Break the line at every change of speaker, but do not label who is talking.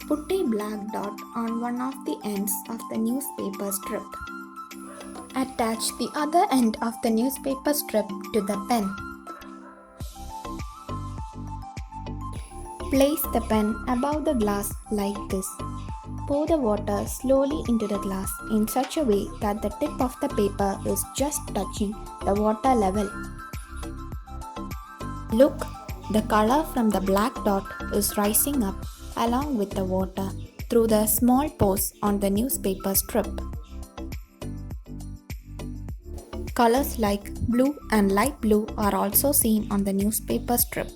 Put a black dot on one of the ends of the newspaper strip. Attach the other end of the newspaper strip to the pen. Place the pen above the glass like this. Pour the water slowly into the glass in such a way that the tip of the paper is just touching the water level. Look, the color from the black dot is rising up along with the water through the small pores on the newspaper strip. Colors like blue and light blue are also seen on the newspaper strip.